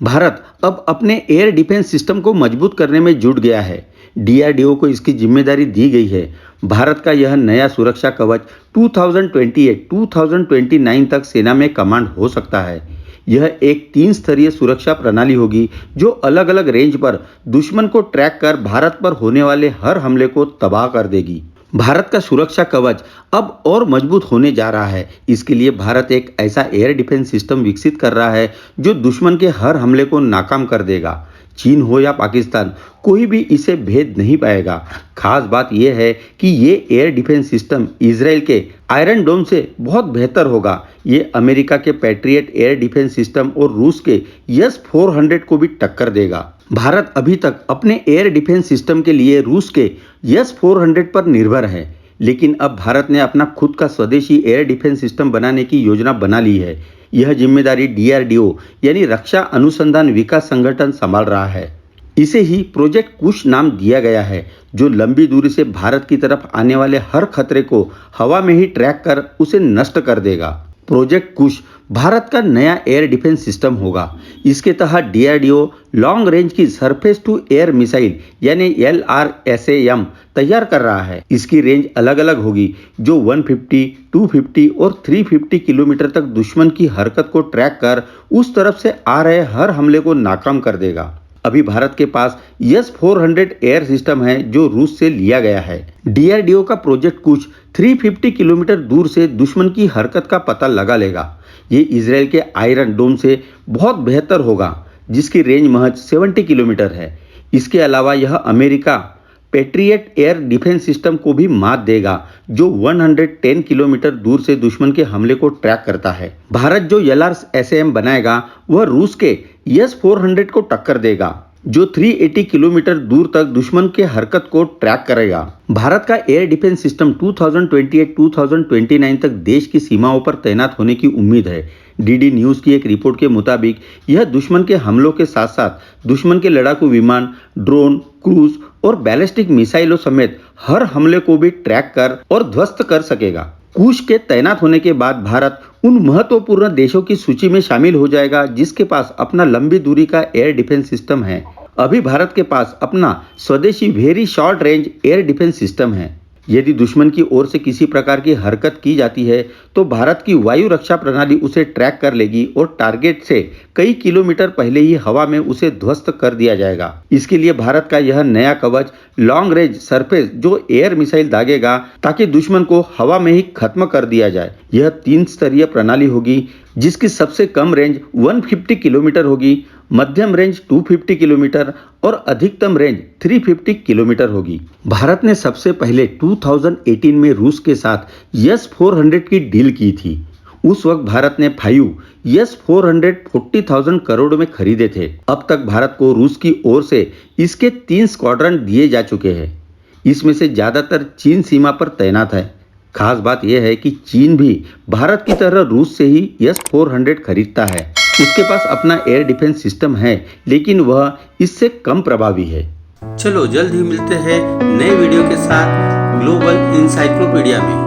भारत अब अपने air defence system को मजबूत करने में जुट गया है। डीआरडीओ को इसकी जिम्मेदारी दी गई है। भारत का यह नया सुरक्षा कवच 2028-2029 तक सेना में कमांड हो सकता है। यह एक 3 स्तरीय सुरक्षा प्रणाली होगी जो अलग अलग रेंज पर दुश्मन को ट्रैक कर भारत पर होने वाले हर हमले को तबाह कर देगी। भारत का सुरक्षा कवच अब और मजबूत होने जा रहा है। इसके लिए भारत एक ऐसा एयर डिफेंस सिस्टम विकसित कर रहा है जो दुश्मन के हर हमले को नाकाम कर देगा। चीन हो या पाकिस्तान, कोई भी इसे भेद नहीं पाएगा। खास बात यह है कि ये एयर डिफेंस सिस्टम इजराइल के आयरन डोम से बहुत बेहतर होगा। ये अमेरिका के पैट्रियट एयर डिफेंस सिस्टम और रूस के S-400 को भी टक्कर देगा। भारत अभी तक अपने एयर डिफेंस सिस्टम के लिए रूस के S-400 पर निर्भर है, लेकिन अब भारत ने अपना खुद का स्वदेशी एयर डिफेंस सिस्टम बनाने की योजना बना ली है। यह जिम्मेदारी डीआरडीओ यानी रक्षा अनुसंधान विकास संगठन संभाल रहा है। इसे ही प्रोजेक्ट कुश नाम दिया गया है, जो लंबी दूरी से भारत की तरफ आने वाले हर खतरे को हवा में ही ट्रैक कर उसे नष्ट कर देगा। प्रोजेक्ट कुश भारत का नया एयर डिफेंस सिस्टम होगा। इसके तहत डीआरडीओ लॉन्ग रेंज की सरफेस टू एयर मिसाइल यानी LRSAM तैयार कर रहा है। इसकी रेंज अलग अलग होगी, जो 150, 250 और 350 किलोमीटर तक दुश्मन की हरकत को ट्रैक कर उस तरफ से आ रहे हर हमले को नाकाम कर देगा। अभी भारत के पास S-400 एयर सिस्टम है जो रूस से लिया गया है। डीआरडीओ का प्रोजेक्ट कुछ 350 किलोमीटर दूर से दुश्मन की हरकत का पता लगा लेगा। ये इजराइल के आयरन डोम से बहुत बेहतर होगा, जिसकी रेंज महज 70 किलोमीटर है। इसके अलावा यह America patriot air defence system को भी मात देगा, जो 110 किलोमीटर दूर से दुश्मन के हमले को ट्रैक करता है। भारत जो LRSAM बनाएगा वह रूस के S-400 को टक्कर देगा, जो 380 किलोमीटर दूर तक दुश्मन के हरकत को ट्रैक करेगा। भारत का एयर डिफेंस सिस्टम 2028-2029 तक देश की सीमाओं पर तैनात होने की उम्मीद है। डीडी न्यूज़ की एक रिपोर्ट के मुताबिक यह दुश्मन के हमलों के साथ साथ दुश्मन के लड़ाकू विमान, ड्रोन, क्रूज और बैलिस्टिक मिसाइलों समेत हर हमले को भी ट्रैक कर और ध्वस्त कर सकेगा। कुश के तैनात होने के बाद भारत उन महत्वपूर्ण देशों की सूची में शामिल हो जाएगा जिसके पास अपना लंबी दूरी का एयर डिफेंस सिस्टम है। अभी भारत के पास अपना स्वदेशी very short range air defence system है। यदि दुश्मन की ओर से किसी प्रकार की हरकत की जाती है तो भारत की वायु रक्षा प्रणाली उसे ट्रैक कर लेगी और टारगेट से कई किलोमीटर पहले ही हवा में उसे ध्वस्त कर दिया जाएगा। इसके लिए भारत का यह नया कवच लॉन्ग रेंज सरफेस जो एयर मिसाइल दागेगा ताकि दुश्मन को हवा में ही खत्म कर दिया जाए। यह 3 स्तरीय प्रणाली होगी, जिसकी सबसे कम रेंज 150 किलोमीटर होगी, मध्यम रेंज 250 किलोमीटर और अधिकतम रेंज 350 किलोमीटर होगी। भारत ने सबसे पहले 2018 में रूस के साथ S-400 की डील की थी। उस वक्त भारत ने 5 S-400 40,000 करोड़ में खरीदे थे। अब तक भारत को रूस की ओर से इसके 3 स्क्वाड्रन दिए जा चुके हैं। इसमें से ज्यादातर चीन सीमा पर तैनात है। खास बात यह है कि चीन भी भारत की तरह रूस से ही S-400 खरीदता है। उसके पास अपना एयर डिफेंस सिस्टम है, लेकिन वह इससे कम प्रभावी है। चलो जल्द ही मिलते हैं नए वीडियो के साथ ग्लोबल इंसाइक्लोपीडिया में।